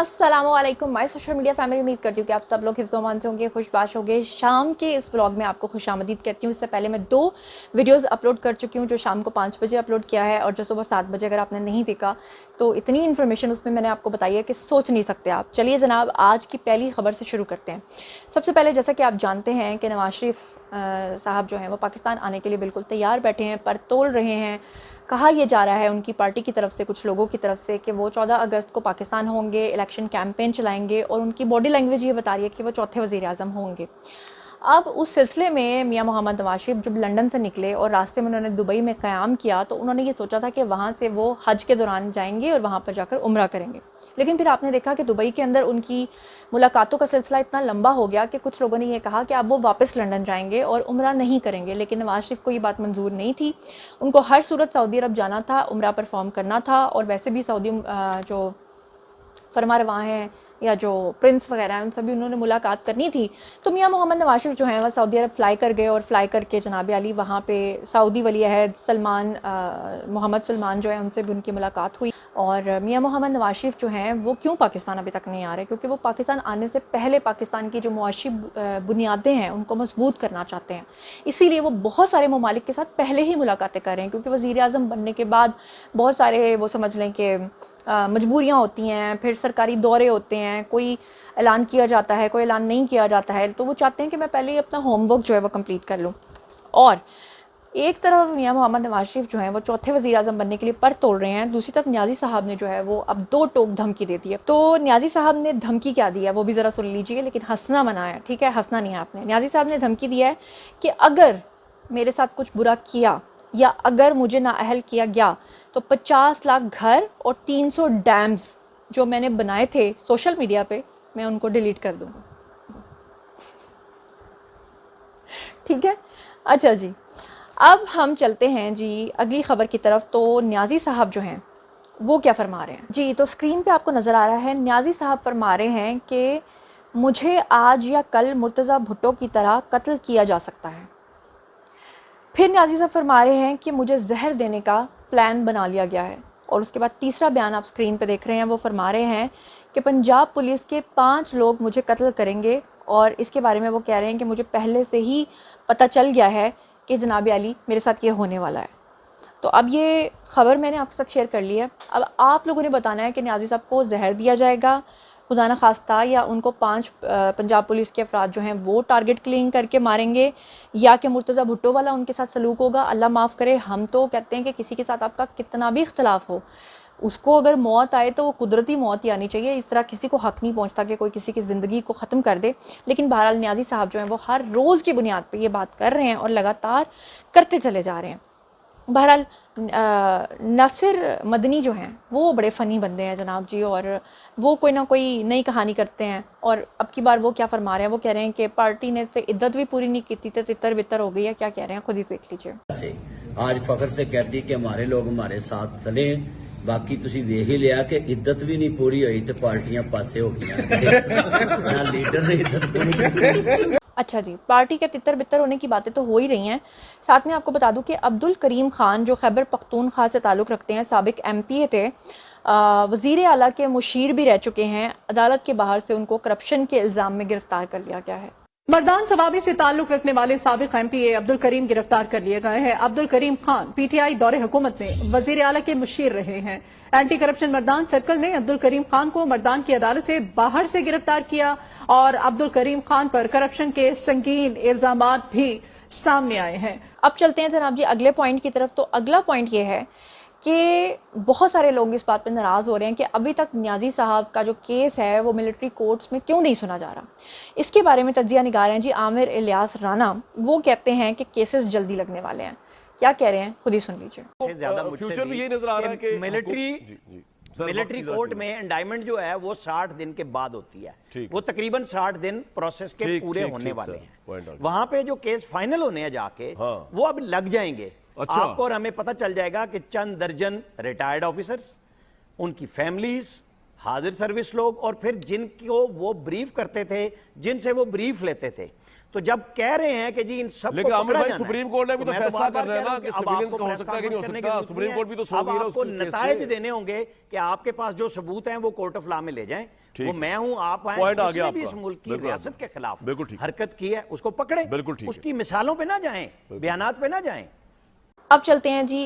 अस्सलाम वालेकुम my social media family. उम्मीद करती हूँ कि आप सब लोग हिफ्ज़-ओ-अमान से होंगे, खुशबाश होंगे। शाम के इस व्लॉग में आपको खुशामदीद कहती हूँ। इससे पहले मैं 2 वीडियोस अपलोड कर चुकी हूँ, जो शाम को 5 बजे अपलोड किया है और जो सुबह 7 बजे। अगर आपने नहीं देखा तो इतनी इन्फॉर्मेशन उसमें मैंने आपको बताई है कि सोच नहीं सकते आप। चलिए जनाब, आज की पहली खबर से शुरू करते हैं। सबसे पहले जैसा कि आप जानते हैं कि नवाज शरीफ साहब जो हैं वो पाकिस्तान आने के लिए बिल्कुल तैयार बैठे हैं, पर तोल रहे हैं। कहा यह जा रहा है उनकी पार्टी की तरफ से, कुछ लोगों की तरफ से, कि वो 14 अगस्त को पाकिस्तान होंगे, इलेक्शन कैंपेन चलाएंगे, और उनकी बॉडी लैंग्वेज ये बता रही है कि वो चौथे वज़ीर आज़म होंगे। अब उस सिलसिले में मियां मोहम्मद नवाज शरीफ जब लंदन से निकले और रास्ते में उन्होंने दुबई में क़याम किया, तो उन्होंने ये सोचा था कि वहाँ से वो हज के दौरान जाएंगे और वहाँ पर जाकर उम्रा करेंगे। लेकिन फिर आपने देखा कि दुबई के अंदर उनकी मुलाकातों का सिलसिला इतना लंबा हो गया कि कुछ लोगों ने ये कहा कि अब वो वापस लंदन जाएंगे और उम्रा नहीं करेंगे। लेकिन नवाज शरीफ को ये बात मंजूर नहीं थी। उनको हर सूरत सऊदी अरब जाना था, उम्रा परफॉर्म करना था, और वैसे भी सऊदी जो फरमारवा हैं या जो प्रिंस वगैरह हैं, उन सभी उन्होंने मुलाकात करनी थी। तो मियां मोहम्मद नवाज शरीफ जो हैं वह सऊदी अरब फ्लाई कर गए, और फ्लाई करके जनाब अली वहाँ पे सऊदी वली अहद सलमान मोहम्मद सलमान जो है उनसे भी उनकी मुलाकात हुई। और मियां मोहम्मद नवाज शरीफ जो हैं वो क्यों पाकिस्तान अभी तक नहीं आ रहे? क्योंकि वो पाकिस्तान आने से पहले पाकिस्तान की जो मुआशी बुनियादें हैं उनको मजबूत करना चाहते हैं। इसीलिए वो बहुत सारे ममालिक के साथ पहले ही मुलाकातें कर रहे हैं, क्योंकि वज़ीर आज़म बनने के बाद बहुत सारे वो समझ लें कि मजबूरियाँ होती हैं, फिर सरकारी दौरे होते हैं, कोई ऐलान किया जाता है, कोई ऐलान नहीं किया जाता है। तो वो चाहते हैं कि मैं पहले ही अपना होमवर्क जो है वो कंप्लीट कर लूँ। और एक तरफ मियां मोहम्मद नवाज शरीफ जो हैं वो चौथे वज़ीर आज़म बनने के लिए पर तोड़ रहे हैं, दूसरी तरफ न्याजी साहब ने जो है वो अब 2 टोक धमकी दे दी है। तो न्याजी साहब ने धमकी क्या दी है वो भी ज़रा सुन लीजिए, लेकिन हंसना मना है, ठीक है? हंसना नहीं है आपने। न्याजी साहब ने धमकी दिया है कि अगर मेरे साथ कुछ बुरा किया या अगर मुझे नाअहल किया गया तो 50 लाख घर और 300 डैम्स जो मैंने बनाए थे सोशल मीडिया पे, मैं उनको डिलीट कर दूंगा। ठीक है, अच्छा जी, अब हम चलते हैं जी अगली खबर की तरफ। तो न्याजी साहब जो हैं वो क्या फरमा रहे हैं जी? तो स्क्रीन पे आपको नज़र आ रहा है, न्याजी साहब फरमा रहे हैं कि मुझे आज या कल मुर्तज़ा भुट्टो की तरह कत्ल किया जा सकता है। फिर न्याजी साहब फरमा रहे हैं कि मुझे जहर देने का प्लान बना लिया गया है। और उसके बाद तीसरा बयान आप स्क्रीन पे देख रहे हैं, वो फरमा रहे हैं कि पंजाब पुलिस के 5 लोग मुझे कत्ल करेंगे, और इसके बारे में वो कह रहे हैं कि मुझे पहले से ही पता चल गया है कि जनाब अली मेरे साथ ये होने वाला है। तो अब ये खबर मैंने आपके साथ शेयर कर ली है। अब आप लोगों ने बताना है कि न्याजी साहब को जहर दिया जाएगा खुदा न खास्ता, या उनको 5 पंजाब पुलिस के अफराद जो हैं वो टारगेट क्लिंग करके मारेंगे, या कि मुर्तज़ा भुट्टो वाला उनके साथ सलूक होगा। अल्लाह माफ़ करे, हम तो कहते हैं कि किसी के साथ आपका कितना भी इख्तलाफ हो, उसको अगर मौत आए तो वो कुदरती मौत ही आनी चाहिए। इस तरह किसी को हक़ नहीं पहुंचता कि कोई किसी की ज़िंदगी को ख़त्म कर दे। लेकिन बहरहाल न्याजी साहब जो हैं वो हर रोज़ की बुनियाद पर ये बात कर रहे हैं और लगातार करते चले जा रहे हैं। बहरहाल नासिर मदनी जो हैं वो बड़े फ़नी बंदे हैं जनाब जी, और वो कोई ना कोई नई कहानी करते हैं। और अब की बार वो क्या फरमा रहे हैं, वो कह रहे हैं कि पार्टी ने तो इद्दत भी पूरी नहीं की थी तो तितर बितर हो गई है। क्या कह रहे हैं खुद ही देख लीजिए। आज फखर से कहती कि हमारे लोग हमारे साथ चले, बाकी तुसी देख ही लिया कि इद्दत भी नहीं पूरी हुई तो पार्टियां पासे हो गई ना लीडर ने इद्दत पूरी। अच्छा जी, पार्टी के तितर बितर होने की बातें तो हो ही रही हैं। साथ में आपको बता दूं कि अब्दुल करीम खान जो खैबर पख्तूनख्वा से ताल्लुक़ रखते हैं, साबिक MP थे, वज़ीर आला के मुशीर भी रह चुके हैं, अदालत के बाहर से उनको करप्शन के इल्ज़ाम में गिरफ्तार कर लिया गया है। मर्दान सवाबी से ताल्लुक रखने वाले साबिक MPA अब्दुल करीम गिरफ्तार कर लिए गए हैं। अब्दुल करीम खान PTI दौरे हुकूमत में वजीर आला के मुशीर रहे हैं। एंटी करप्शन मर्दान सर्कल ने अब्दुल करीम खान को मर्दान की अदालत से बाहर से गिरफ्तार किया, और अब्दुल करीम खान पर करप्शन के संगीन इल्जामात भी सामने आए हैं। अब चलते हैं जनाब जी अगले पॉइंट की तरफ। तो अगला पॉइंट ये है कि बहुत सारे लोग इस बात पर नाराज़ हो रहे हैं कि अभी तक न्याजी साहब का जो केस है वो मिलिट्री कोर्ट्स में क्यों नहीं सुना जा रहा। इसके बारे में तज्जिया निगार हैं जी आमिर इलियास राना। वो कहते हैं कि केसेस जल्दी लगने वाले हैं। क्या कह रहे हैं खुद ही सुन लीजिए। फ्यूचर में ये नजर आ रहा है कि मिलिट्री कोर्ट में इंडाइटमेंट जो है वो 60 दिन के बाद होती है। वो तकरीबन 60 दिन प्रोसेस के पूरे होने वाले हैं। वहां पे जो केस फाइनल होने हैं जाके वो अब लग जाएंगे। अच्छा। आपको और हमें पता चल जाएगा कि चंद दर्जन रिटायर्ड ऑफिसर्स, उनकी फैमिलीज, हाजिर सर्विस लोग और फिर जिनको वो ब्रीफ करते थे, जिनसे वो ब्रीफ लेते थे। तो जब कह रहे हैं कि जी इन सब लेकिन को आमिर पकड़ा भाई, जाना सुप्रीम कोर्ट ने भी तो मैं फैसला बार-बार कर रहा है कह रहा ना हूं कि अब सिविलियंस आपको का हो प्रेस सकता है कि नहीं हो कॉन्फ्रेंस करने की सकता, जरूरत सुप्रीम नहीं कोर्ट भी तो है। सो अब गई ना आपको उसके केस नतायज पे। देने होंगे कि आपके पास जो सबूत हैं वो कोर्ट ऑफ लॉ में ले जाएं। ठीक वो है। मैं हूं, आप हैं, पॉइंट आ गया जिसने भी इस आपका। मुल्क की बिल्कुल रियासत के खिलाफ बिल्कुल ठीक। हरकत की है उसको पकड़े, बिल्कुल ठीक है। उसकी मिसालों पे ना जाएं, बयानात पे ना जाएं। अब चलते हैं जी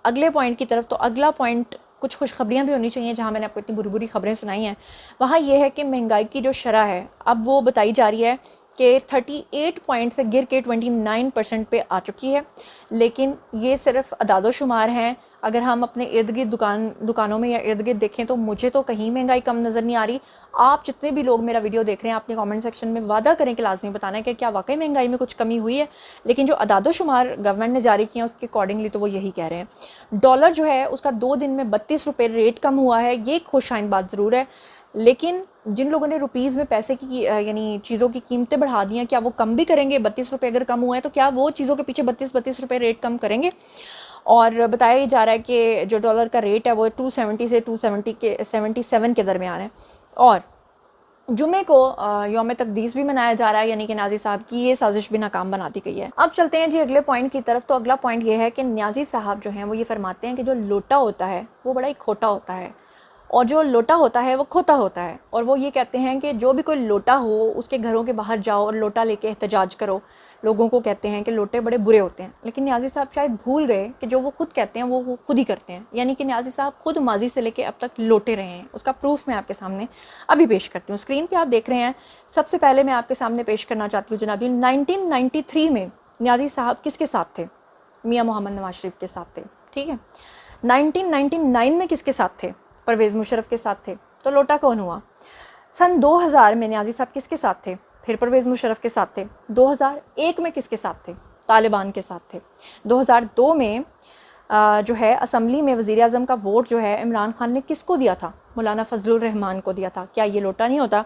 अगले पॉइंट की तरफ। तो अगला पॉइंट, कुछ खुशखबरियाँ भी होनी चाहिए। जहाँ मैंने आपको इतनी बुरी बुरी खबरें सुनाई हैं, वहाँ ये है कि महंगाई की जो शरह है अब वो बताई जा रही है कि 38 पॉइंट से गिर के 29% पे आ चुकी है। लेकिन ये सिर्फ अदादो शुमार हैं। अगर हम अपने इर्द गिर्द दुकानों में या इर्द गिर्द देखें तो मुझे तो कहीं महंगाई कम नज़र नहीं आ रही। आप जितने भी लोग मेरा वीडियो देख रहे हैं, अपने कमेंट सेक्शन में वादा करें कि लाजमी बताना है कि क्या वाकई महंगाई में कुछ कमी हुई है। लेकिन जो अदादो शुमार गवर्नमेंट ने जारी किए हैं उसके अकॉर्डिंगली तो वो यही कह रहे हैं। डॉलर जो है उसका 2 दिन में 32 रुपये रेट कम हुआ है। ये खुशाइन बात ज़रूर है। लेकिन जिन लोगों ने रुपीज़ में पैसे की यानी चीज़ों की कीमतें बढ़ा दी हैं, क्या वो कम भी करेंगे? 32 रुपये अगर कम हुआ है तो क्या वो चीज़ों के पीछे 32 रुपये रेट कम करेंगे? और बताया जा रहा है कि जो डॉलर का रेट है वो 270 से 277 के दरमियान है। और जुमे को यौम तकदीस भी मनाया जा रहा है, यानी कि न्याजी साहब की ये साजिश भी नाकाम बना दी गई है। अब चलते हैं जी अगले पॉइंट की तरफ। तो अगला पॉइंट ये है कि न्याजी साहब जो हैं वो ये फरमाते हैं कि जो लोटा होता है वो बड़ा ही खोटा होता है, और जो लोटा होता है वो खोता होता है। और वो ये कहते हैं कि जो भी कोई लोटा हो उसके घरों के बाहर जाओ और लोटा लेके एहतजाज करो। लोगों को कहते हैं कि लोटे बड़े बुरे होते हैं। लेकिन न्याजी साहब शायद भूल गए कि जो वो खुद कहते हैं वो खुद ही करते हैं। यानी कि न्याजी साहब खुद माजी से लेके अब तक लोटे रहे हैं। उसका प्रूफ मैं आपके सामने अभी पेश करती हूँ। स्क्रीन पे आप देख रहे हैं। सबसे पहले मैं आपके सामने पेश करना चाहती हूँ जनाबी, 1993 में न्याजी साहब किसके साथ थे? मियाँ मोहम्मद नवाज शरीफ के साथ थे। ठीक है। 1999 में किसके साथ थे? परवेज़ मुशर्रफ के साथ थे। तो लोटा कौन हुआ? सन 2000 में न्याजी साहब किसके साथ थे? फिर परवेज़ मुशर्रफ के साथ थे। 2001 में किसके साथ थे? तालिबान के साथ थे। 2002 में जो है असम्बली में वज़ीर आज़म का वोट जो है इमरान खान ने किसको दिया था? मौलाना फजलुर रहमान को दिया था। क्या ये लोटा नहीं होता?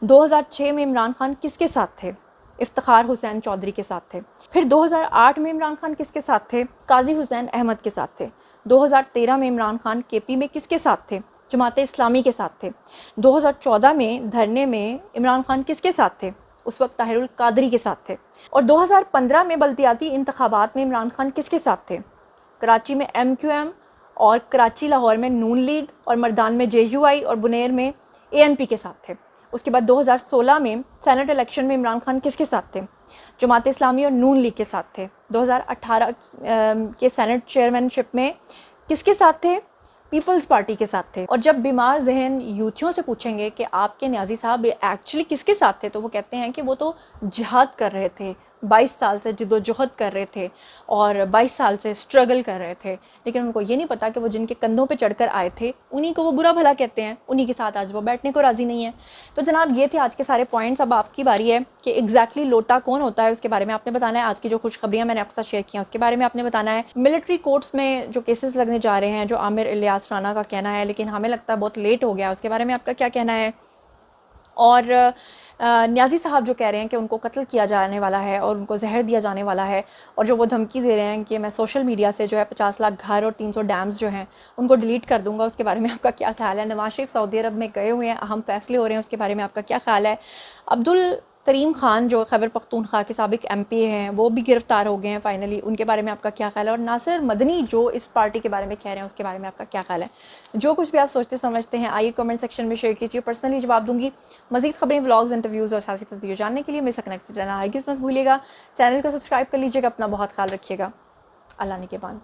2006 में इमरान खान किसके साथ थे? इफ्तिखार हुसैन चौधरी के साथ थे। फिर 2008 में इमरान खान किसके साथ थे? काजी हुसैन अहमद के साथ थे। 2013 में इमरान खान केपी में किसके साथ थे? जमाते इस्लामी के साथ थे। 2014 में धरने में इमरान खान किसके साथ थे? उस वक्त ताहिरुल कादरी के साथ थे। और 2015 में बल्दियाती इंतखाबात में इमरान खान किसके साथ थे? कराची में MQM और कराची लाहौर में नून लीग और मर्दान में JUI और बुनेर में ANP के साथ थे। उसके बाद 2016 में सेनेट इलेक्शन में इमरान खान किसके साथ थे? जमात इस्लामी और नून लीग के साथ थे। 2018 के सेनेट चेयरमैनशिप में किसके साथ थे? पीपल्स पार्टी के साथ थे। और जब बीमार जहन यूथियों से पूछेंगे कि आपके न्याजी साहब एक्चुअली किसके साथ थे, तो वो कहते हैं कि वो तो जिहाद कर रहे थे, 22 साल से जिद्दोजहद कर रहे थे और 22 साल से स्ट्रगल कर रहे थे। लेकिन उनको ये नहीं पता कि वो जिनके कंधों पे चढ़कर आए थे उन्हीं को वो बुरा भला कहते हैं, उन्हीं के साथ आज वो बैठने को राज़ी नहीं है। तो जनाब ये थे आज के सारे पॉइंट्स। अब आपकी बारी है कि एग्जैक्टली लोटा कौन होता है उसके बारे में आपने बताना है। आज की जो खुशखबरियाँ मैंने आपके साथ शेयर की हैं उसके बारे में आपने बताना है। मिलिट्री कोर्ट्स में जो केसेस लगने जा रहे हैं, जो आमिर इलियास राना का कहना है लेकिन हमें लगता है बहुत लेट हो गया, उसके बारे में आपका क्या कहना है? और न्याजी साहब जो कह रहे हैं कि उनको कत्ल किया जाने वाला है और उनको जहर दिया जाने वाला है, और जो वो धमकी दे रहे हैं कि मैं सोशल मीडिया से जो है 50 लाख घर और 300 डैम्स जो हैं उनको डिलीट कर दूंगा, उसके बारे में आपका क्या ख्याल है? नवाज शरीफ सऊदी अरब में गए हुए हैं, अहम फैसले हो रहे हैं, उसके बारे में आपका क्या ख्याल है? अब्दुल करीम खान जो खैबर पख्तूनख्वा के साबिक MP हैं वो भी गिरफ्तार हो गए हैं फाइनली, उनके बारे में आपका क्या ख्याल है? और नासिर मदनी जो इस पार्टी के बारे में कह रहे हैं उसके बारे में आपका क्या ख्याल है? जो कुछ भी आप सोचते समझते हैं आइए कमेंट सेक्शन में शेयर कीजिए, पर्सनली जवाब दूंगी। मजीद खबरें, व्लॉग्स, इंटरव्यूज़ और सियासी तस्वीर जानने के लिए मेरे से कनेक्टेड रहना हरगिज़ मत भूलिएगा। चैनल को सब्सक्राइब कर लीजिएगा। अपना बहुत ख्याल रखिएगा। अल्लाह निगहबान।